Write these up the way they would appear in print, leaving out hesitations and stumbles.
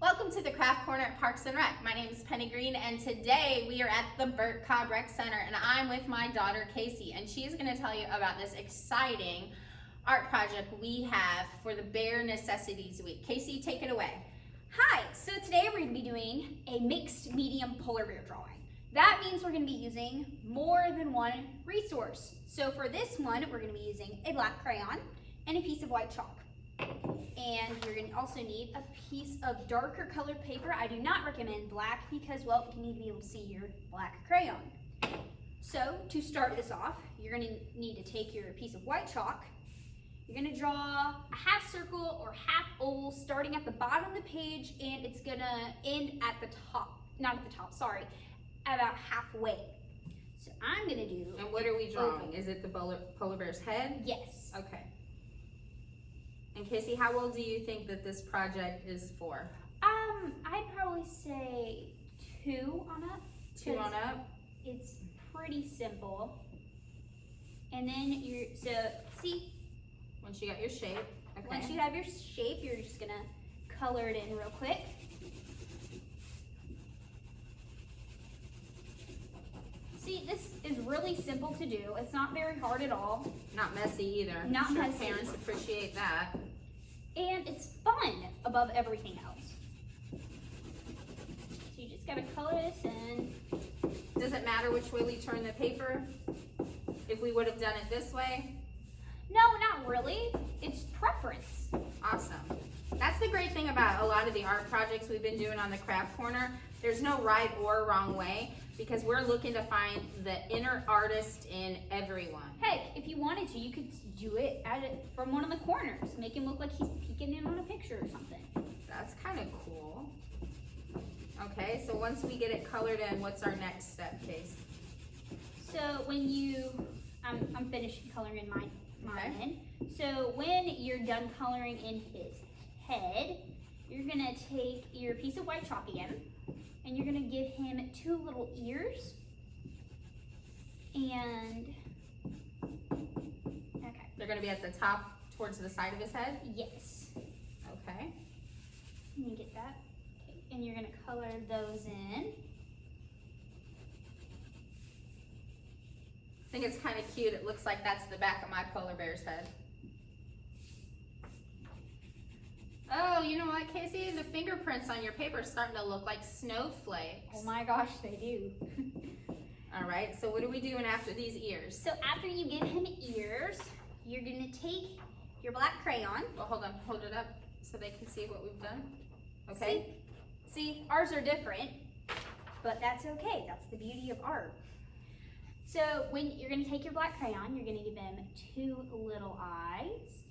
Welcome to the Craft Corner at Parks and Rec. My name is Penny Green, and today we are at the Burt Cobb Rec Center, and I'm with my daughter Casey, and she's going to tell you about this exciting art project we have for the Bear Necessities Week. Casey, take it away. Hi, so today we're going to be doing a mixed medium polar bear drawing. That means we're going to be using more than one resource. So for this one, we're going to be using a black crayon and a piece of white chalk. And you're going to also need a piece of darker colored paper. I do not recommend black because, well, you need to be able to see your black crayon. So to start this off, you're going to need to take your piece of white chalk. You're going to draw a half circle or half oval starting at the bottom of the page, and it's going to end at the top, not at the top, sorry, about halfway. So I'm going to do... And what are we drawing? Is it the polar bear's head? Yes. Okay. And Casey, how old do you think that this project is for? I'd probably say 2 on up. 2 on up? It's pretty simple. And then see? Once you got your shape, okay. Once you have your shape, you're just gonna color it in real quick. See, this is really simple to do. It's not very hard at all. Not messy either. Not I'm sure messy. Parents appreciate that. And it's fun above everything else. So you just gotta color this in. Does it matter which way we turn the paper? If we would have done it this way? No, not really. It's preference. Awesome. That's the great thing about a lot of the art projects we've been doing on the Craft Corner. There's no right or wrong way because we're looking to find the inner artist in everyone. Heck, if you wanted to, you could do it from one of the corners. Make him look like he's peeking in on a picture or something. That's kind of cool. Okay, so once we get it colored in, what's our next step, Case? So when I'm finished coloring in mine Okay. in. So when you're done coloring in his head, you're gonna take your piece of white chalk again, and you're gonna give him 2 little ears. And okay. They're gonna be at the top towards the side of his head? Yes. Okay. Let me get that. Okay. And you're gonna color those in. I think it's kind of cute. It looks like that's the back of my polar bear's head. Oh, you know what, Casey? The fingerprints on your paper are starting to look like snowflakes. Oh my gosh, they do. All right, so what are we doing after these ears? So after you give him ears, you're gonna take your black crayon. Well, hold on, hold it up so they can see what we've done. Okay. See, ours are different, but that's okay. That's the beauty of art. So when you're gonna take your black crayon, you're gonna give him 2 little eyes.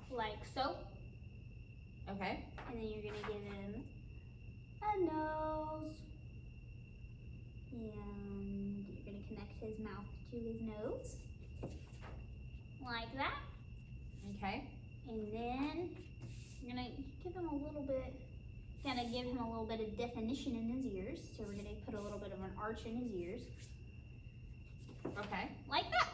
Like so. Okay. And then you're gonna give him a nose. And you're gonna connect his mouth to his nose. Like that. Okay. And then you're gonna give him a little bit of definition in his ears. So we're gonna put a little bit of an arch in his ears. Okay. Like that.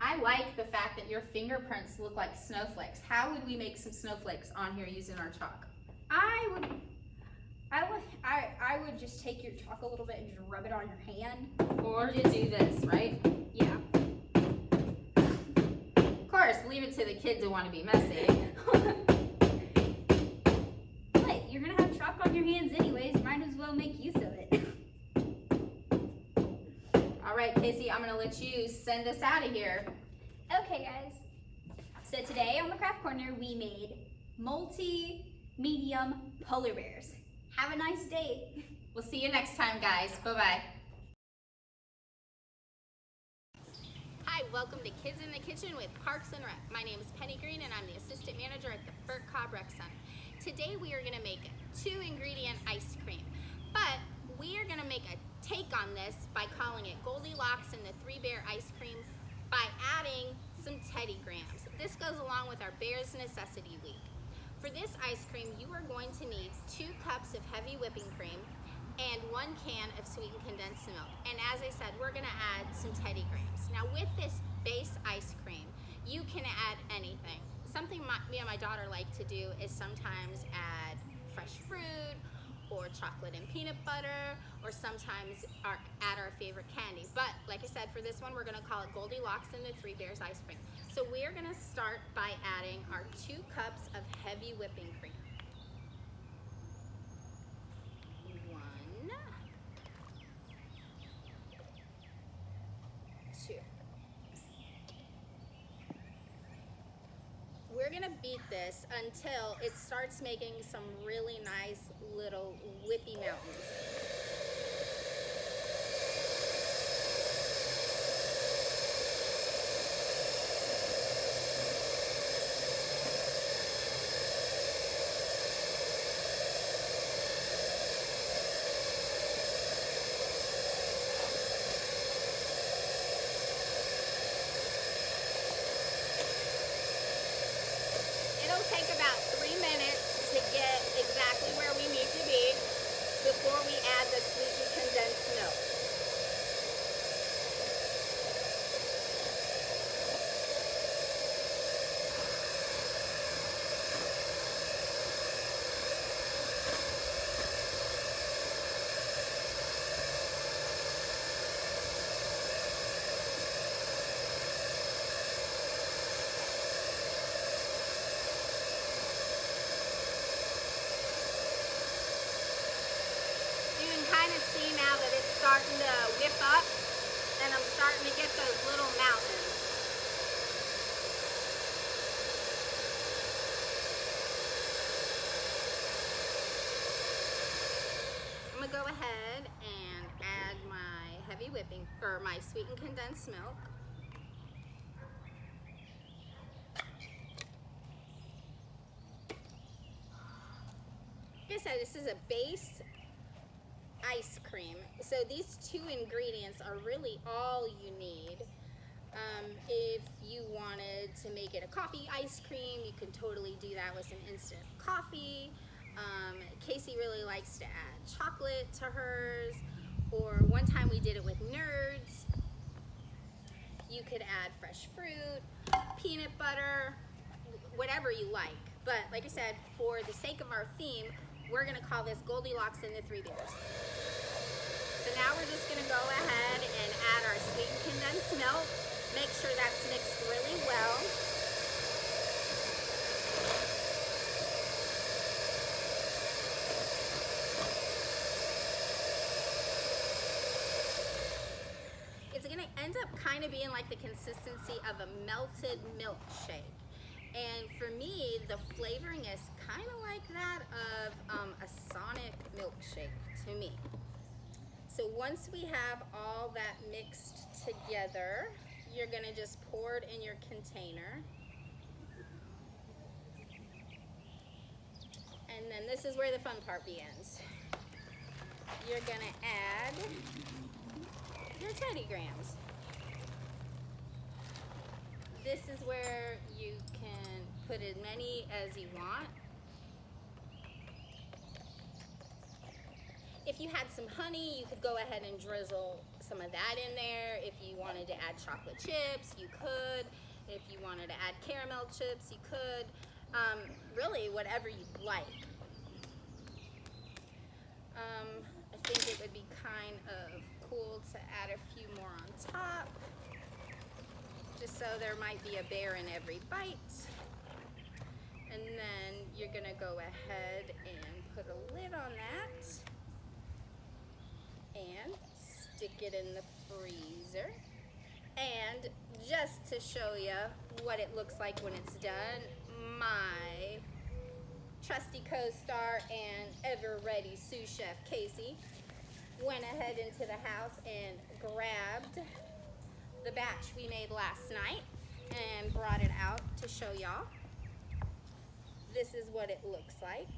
I like the fact that your fingerprints look like snowflakes. How would we make some snowflakes on here using our chalk? I would just take your chalk a little bit and just rub it on your hand. Or just do this, right? Yeah. Of course, leave it to the kid to want to be messy. Wait, you're gonna have chalk on your hands anyways. You might as well make use of it. All right, Casey, I'm gonna let you send us out of here. Okay, guys. So today on the Craft Corner, we made multi-medium polar bears. Have a nice day. We'll see you next time, guys. Bye-bye. Hi, welcome to Kids in the Kitchen with Parks and Rec. My name is Penny Green, and I'm the assistant manager at the Burt Cobb Rec Center. Today, we are gonna make 2-ingredient ice cream, but we are gonna make a take on this by calling it Goldilocks and the 3-Bear ice cream by adding some Teddy Grahams. This goes along with our Bears Necessity Week. For this ice cream, you are going to need 2 cups of heavy whipping cream and 1 can of sweetened condensed milk. And as I said, we're gonna add some Teddy Grahams. Now with this base ice cream, you can add anything. something me and my daughter like to do is sometimes add fresh fruit or chocolate and peanut butter, or sometimes add our favorite candy. But like I said, for this one, we're gonna call it Goldilocks and the Three Bears ice cream. So we're gonna start by adding our 2 cups of heavy whipping cream. 1, 2. We're gonna beat this until it starts making some really nice little whippy mountains. It'll take about 3 minutes to get exactly where we need to be before we add the sweetened condensed milk. Kind of see now that it's starting to whip up, and I'm starting to get those little mountains. I'm gonna go ahead and add my heavy whipping, or my sweetened condensed milk. Like I said, this is a base ice cream. So these 2 ingredients are really all you need. If you wanted to make it a coffee ice cream, you can totally do that with some instant coffee. Casey really likes to add chocolate to hers, or one time we did it with Nerds. You could add fresh fruit, peanut butter, whatever you like. But like I said, for the sake of our theme, we're gonna call this Goldilocks and the Three Bears. So now we're just gonna go ahead and add our sweetened condensed milk. Make sure that's mixed really well. It's gonna end up kind of being like the consistency of a melted milkshake. And for me, the flavoring is kind of like that of a Sonic milkshake to me. So once we have all that mixed together, you're gonna just pour it in your container. And then this is where the fun part begins. You're gonna add your Teddy Grahams. This is where you can put as many as you want. If you had some honey, you could go ahead and drizzle some of that in there. If you wanted to add chocolate chips, you could. If you wanted to add caramel chips, you could. Really, whatever you'd like. I think it would be kind of cool to add a few more on top, just so there might be a bear in every bite. And then you're gonna go ahead and put a lid on that and stick it in the freezer. And just to show you what it looks like when it's done, my trusty co-star and ever-ready sous chef Casey went ahead into the house and grabbed the batch we made last night and brought it out to show y'all. This is what it looks like.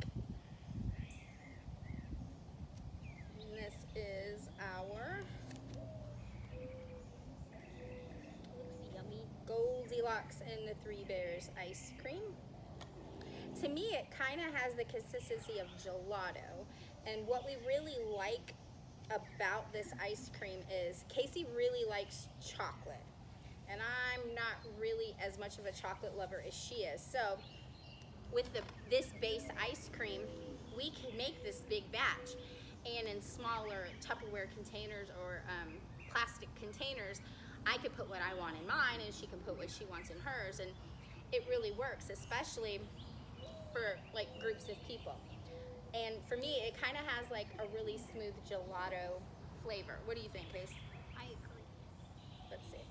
And this is our Goldilocks and the Three Bears ice cream. To me, it kind of has the consistency of gelato. And what we really like about this ice cream is Casey really likes chocolate. and I'm not really as much of a chocolate lover as she is. So with this base ice cream, we can make this big batch, and in smaller Tupperware containers or plastic containers, I could put what I want in mine and she can put what she wants in hers, and it really works, especially for like groups of people. And for me, it kind of has like a really smooth gelato flavor. What do you think, Pace? I agree. Let's see.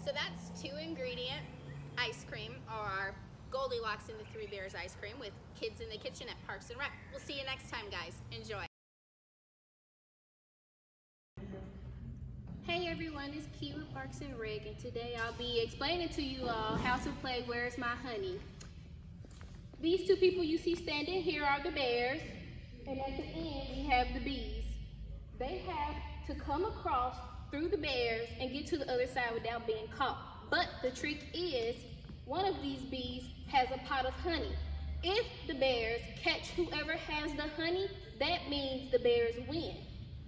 So that's 2 ingredient ice cream, or Goldilocks and the Three Bears ice cream with Kids in the Kitchen at Parks and Rec. We'll see you next time, guys. Enjoy. Hey everyone, it's Key with Parks and Rec, and today I'll be explaining to you all how to play Where's My Honey. These 2 people you see standing here are the bears, and at the end we have the bees. They have to come across through the bears and get to the other side without being caught. But the trick is, one of these bees has a pot of honey. If the bears catch whoever has the honey, that means the bears win.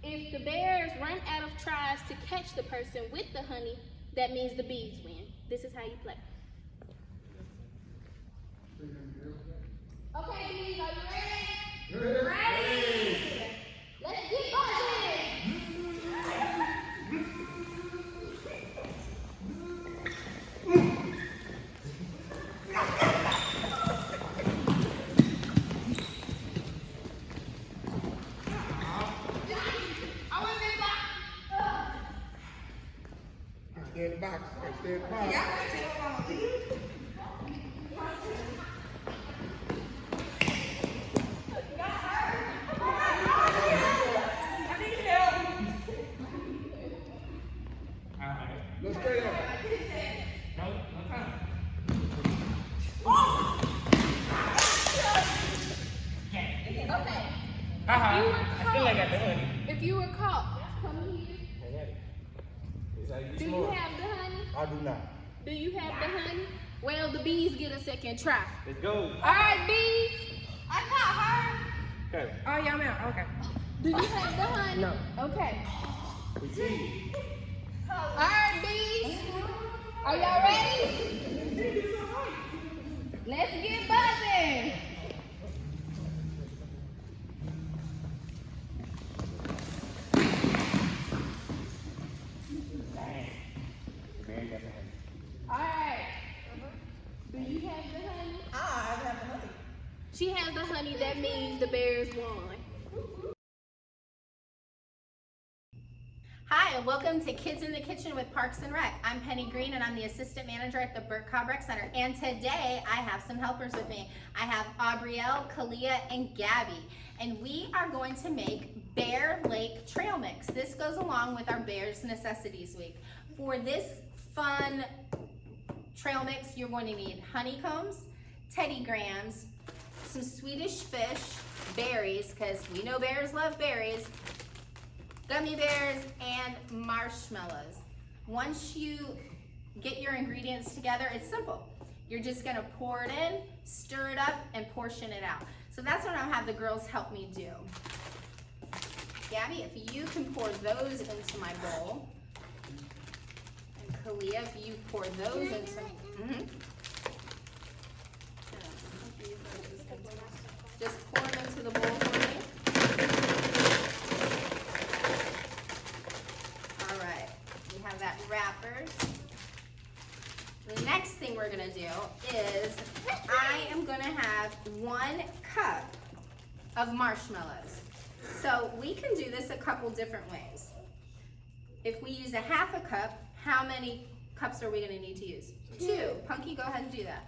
If the bears run out of tries to catch the person with the honey, that means the bees win. This is how you play. Okay, bees, are you ready? Ready! Let's get buzzing! Stay in the box. Stay in the box. Let's stay up. Okay. If you were caught, come here. Do you have the honey? I do not. Do you have the honey? Well, the bees get a second try. Let's go. All right, bees. I caught her. Okay. Oh, yeah, I'm out. Okay. Do you have the honey? No. Okay. We see. All right, bees. Are y'all ready? Let's get buzzing. Man, got the honey. All right. Do you have the honey? I have the honey. She has the honey. That means the bears won. Hi, and welcome to Kids in the Kitchen with Parks and Rec. I'm Penny Green, and I'm the assistant manager at the Burt Cobb Rec Center. And today, I have some helpers with me. I have Aubrielle, Kalia, and Gabby. And we are going to make Bear Lake Trail Mix. This goes along with our Bears Necessities Week. For this fun trail mix, you're going to need honeycombs, Teddy Grahams, some Swedish fish, berries, because we know bears love berries, gummy bears, and marshmallows. Once you get your ingredients together, it's simple. You're just gonna pour it in, stir it up, and portion it out. So that's what I'll have the girls help me do. Gabby, if you can pour those into my bowl. And Kalia, if you pour those into, just pour them into the bowl for me. All right, we have that wrappers. The next thing we're gonna do is I am gonna have 1 cup of marshmallows. So we can do this a couple different ways. If we use a 1/2 cup, how many cups are we gonna need to use? 2. Punky, go ahead and do that.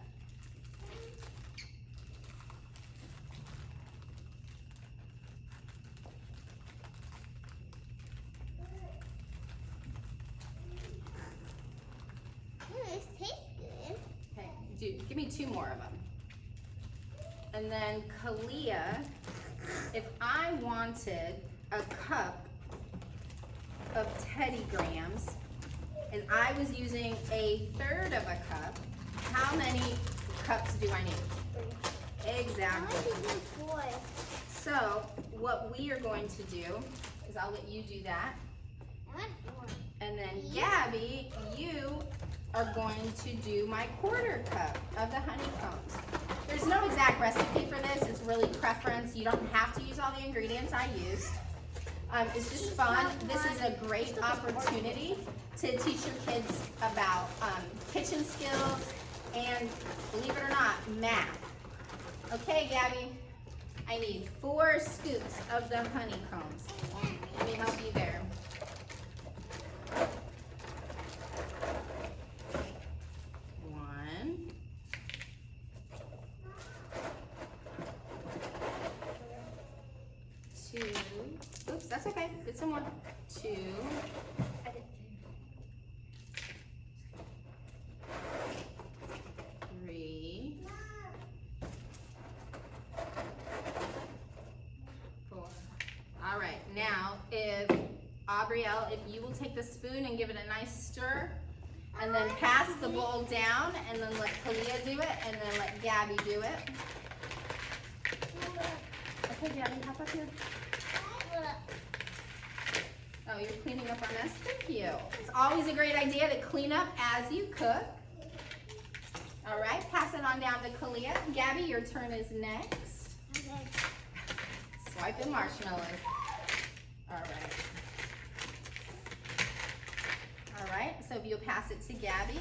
Okay, give me 2 more of them. And then Kalia, if I wanted a cup of Teddy Grahams and I was using 1/3 of a cup, how many cups do I need? 3. Exactly. So what we are going to do is I'll let you do that. And then Gabby, you are going to do my quarter cup of the honeycombs. There's no exact recipe for this. It's really preference. You don't have to use all the ingredients I used. It's just fun. This is a great opportunity to teach your kids about kitchen skills and, believe it or not, math. Okay, Gabby, I need 4 scoops of the honeycombs. Let me help you there. 1. 2. Oops, that's okay. Get some more. 2. 3. 4. All right, now if Aubrielle, if you will take the spoon and give it a nice stir, and then pass the bowl down, and then let Kalia do it, and then let Gabby do it. Okay, Gabby, hop up here. Oh, you're cleaning up our mess? Thank you. It's always a great idea to clean up as you cook. All right, pass it on down to Kalia. Gabby, your turn is next. Okay. Swiping marshmallows. All right. All right, so if you'll pass it to Gabby.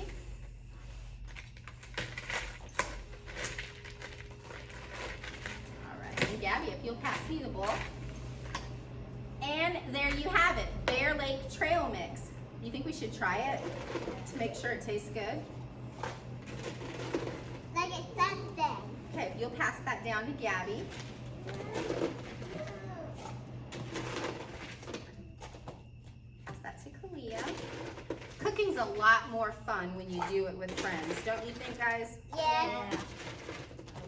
All right, and Gabby, if you'll pass me the bowl. And there you have it, Bear Lake Trail Mix. You think we should try it to make sure it tastes good? Like it says there. Okay, if you'll pass that down to Gabby. Pass that to Kalia. Cooking's a lot more fun when you do it with friends, don't you think, guys? Yeah.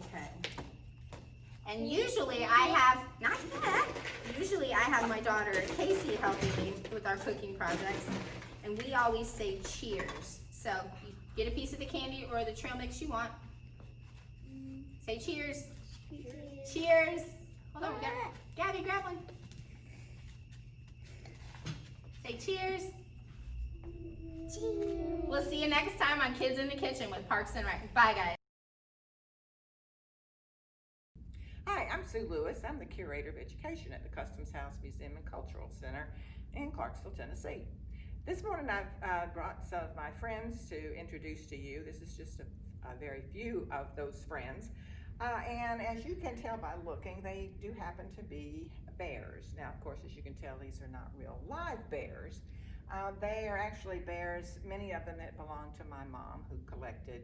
Okay. And usually I have, not yet, usually I have my daughter Casey helping me with our cooking projects, and we always say cheers. So you get a piece of the candy or the trail mix you want. Say cheers. Cheers. Cheers. Hold on, we got Gabby, grab one. Say cheers. Cheers. We'll see you next time on Kids in the Kitchen with Parks and Rec. Bye, guys. Hi, I'm Sue Lewis. I'm the Curator of Education at the Customs House Museum and Cultural Center in Clarksville, Tennessee. This morning I've brought some of my friends to introduce to you. This is just a very few of those friends. And as you can tell by looking, they do happen to be bears. Now, of course, as you can tell, these are not real live bears. They are actually bears, many of them that belong to my mom, who collected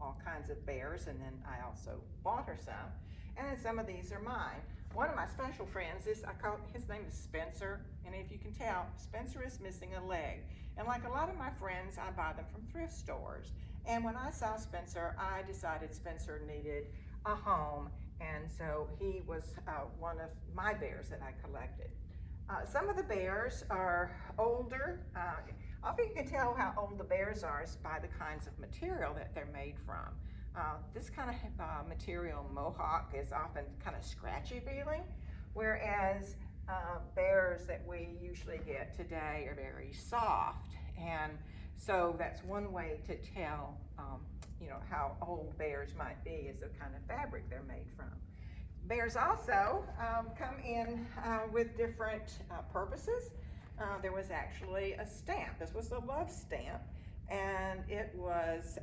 all kinds of bears, and then I also bought her some. And then some of these are mine. One of my special friends is, his name is Spencer, and if you can tell, Spencer is missing a leg. And like a lot of my friends, I buy them from thrift stores. And when I saw Spencer, I decided Spencer needed a home, and so he was one of my bears that I collected. Some of the bears are older. Often you can tell how old the bears are by the kinds of material that they're made from. This kind of material, mohawk, is often kind of scratchy feeling, whereas bears that we usually get today are very soft. And so that's one way to tell how old bears might be, is the kind of fabric they're made from. Bears also come in with different purposes. There was actually a stamp. This was a love stamp, and it was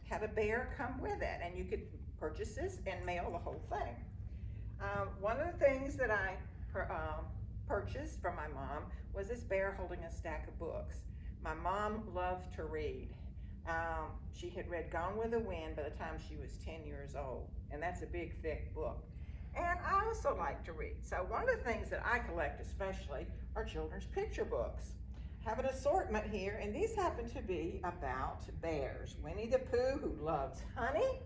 had a bear come with it, and you could purchase this and mail the whole thing. One of the things that I purchased from my mom was this bear holding a stack of books. My mom loved to read. She had read Gone with the Wind by the time she was 10 years old, and that's a big, thick book. And I also like to read. So one of the things that I collect especially are children's picture books. I have an assortment here, and these happen to be about bears. Winnie the Pooh, who loves honey.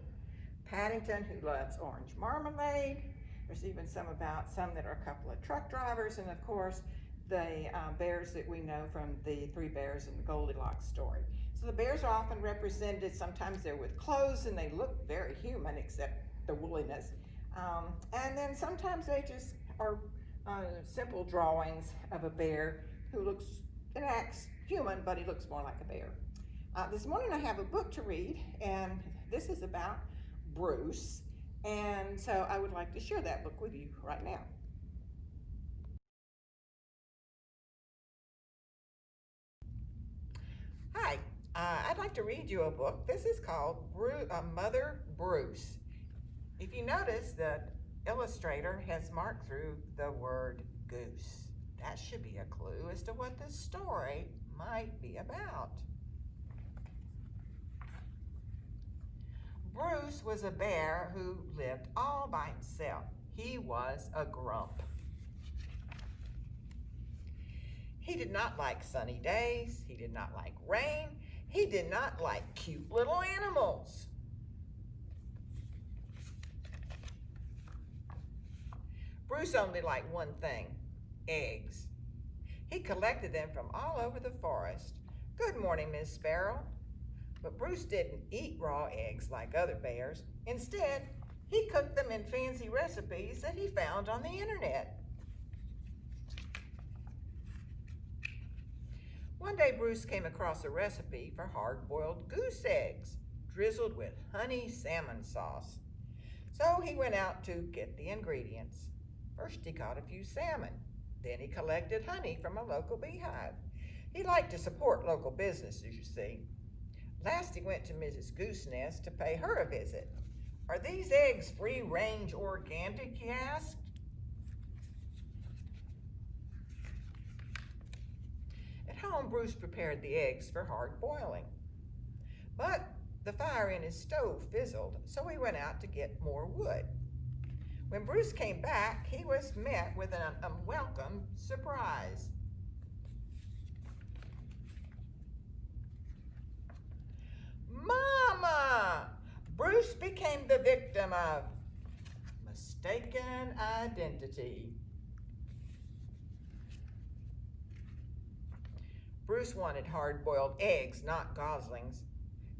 Paddington, who loves orange marmalade. There's even some that are a couple of truck drivers, and of course, the bears that we know from the Three Bears in the Goldilocks story. So the bears are often represented, sometimes they're with clothes and they look very human except the woolliness. And then sometimes they just are simple drawings of a bear who acts human, but he looks more like a bear. This morning I have a book to read, and this is about Bruce, and so I would like to share that book with you right now. Hi, I'd like to read you a book. This is called Mother Bruce. If you notice, the illustrator has marked through the word goose. That should be a clue as to what this story might be about. Bruce was a bear who lived all by himself. He was a grump. He did not like sunny days. He did not like rain. He did not like cute little animals. Bruce only liked one thing, eggs. He collected them from all over the forest. Good morning, Miss Sparrow. But Bruce didn't eat raw eggs like other bears. Instead, he cooked them in fancy recipes that he found on the internet. One day, Bruce came across a recipe for hard-boiled goose eggs, drizzled with honey salmon sauce. So he went out to get the ingredients. First, he caught a few salmon. Then he collected honey from a local beehive. He liked to support local businesses, you see. Last, he went to Mrs. Goose Nest to pay her a visit. Are these eggs free-range organic, he asked? At home, Bruce prepared the eggs for hard boiling. But the fire in his stove fizzled, so he went out to get more wood. When Bruce came back, he was met with an unwelcome surprise. Mama! Bruce became the victim of mistaken identity. Bruce wanted hard-boiled eggs, not goslings.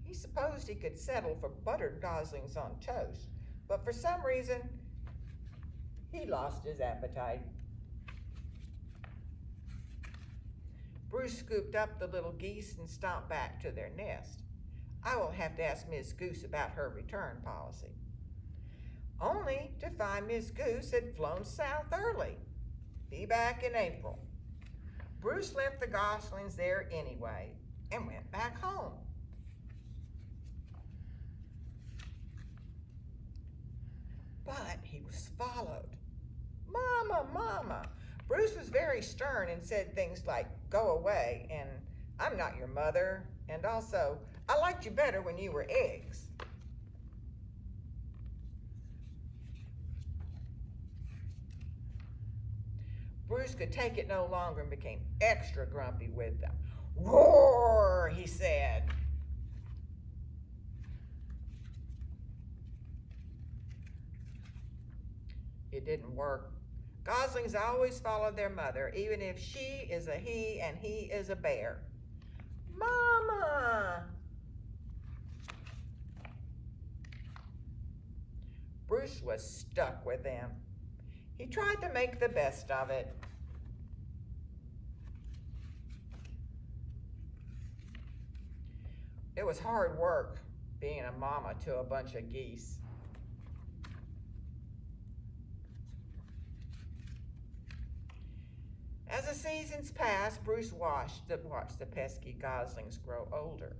He supposed he could settle for buttered goslings on toast, but for some reason, he lost his appetite. Bruce scooped up the little geese and stomped back to their nest. I will have to ask Miss Goose about her return policy. Only to find Miss Goose had flown south early. Be back in April. Bruce left the goslings there anyway and went back home. But he was followed. Mama, Mama. Bruce was very stern and said things like, go away, and I'm not your mother, and also, I liked you better when you were eggs. Bruce could take it no longer and became extra grumpy with them. Roar, he said. It didn't work. Goslings always follow their mother, even if she is a he and he is a bear. Mama! Bruce was stuck with them. He tried to make the best of it. It was hard work being a mama to a bunch of geese. As the seasons passed, Bruce watched the pesky goslings grow older.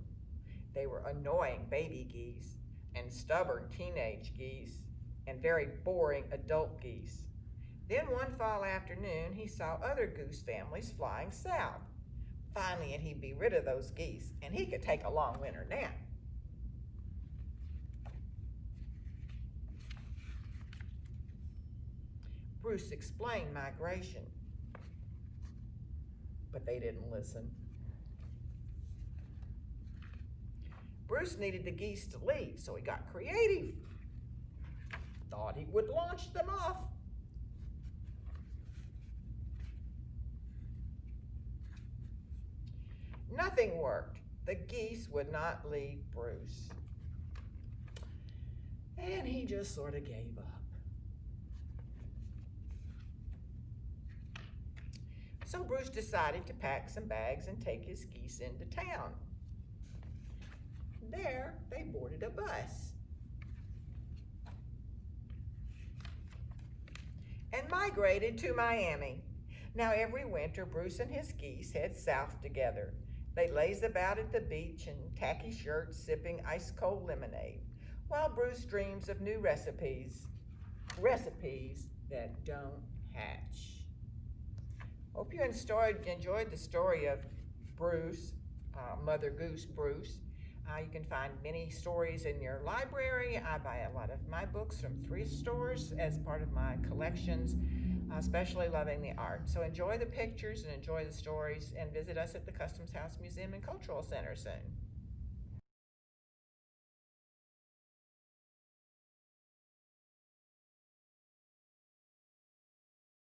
They were annoying baby geese and stubborn teenage geese and very boring adult geese. Then one fall afternoon, he saw other goose families flying south. Finally, he'd be rid of those geese and he could take a long winter nap. Bruce explained migration, but they didn't listen. Bruce needed the geese to leave, so he got creative. Thought he would launch them off. Nothing worked. The geese would not leave Bruce. And he just sort of gave up. So Bruce decided to pack some bags and take his geese into town. There, they boarded a bus and migrated to Miami. Now every winter, Bruce and his geese head south together. They laze about at the beach in tacky shirts, sipping ice-cold lemonade, while Bruce dreams of new recipes that don't hatch. Hope you enjoyed the story of Bruce, Mother Goose Bruce. You can find many stories in your library. I buy a lot of my books from thrift stores as part of my collections, especially loving the art. So enjoy the pictures and enjoy the stories, and visit us at the Customs House Museum and Cultural Center soon.